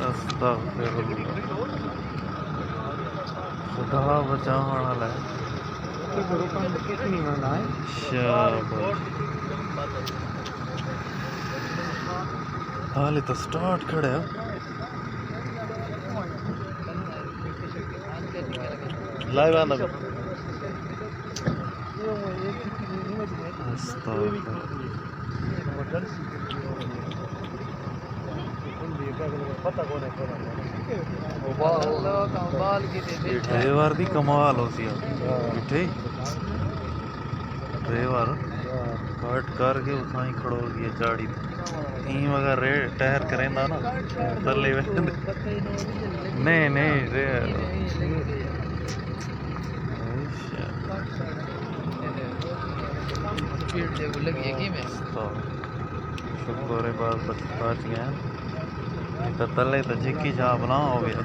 अस्तगफिरुल्लाह खुदा बचावण लाए शाबाश हाले तो स्टार्ट खड़े हो लाइव आना ड्राइवर दी कमाल हो सी मिठे ड्राइवर कट करके उतना ही खड़ो गया चाड़ी तीन अगर रे टायर करेंदा ना तले नहीं नहीं रे शुक्र है बात बच गया तो तले तो जिक्की जा बना हो गया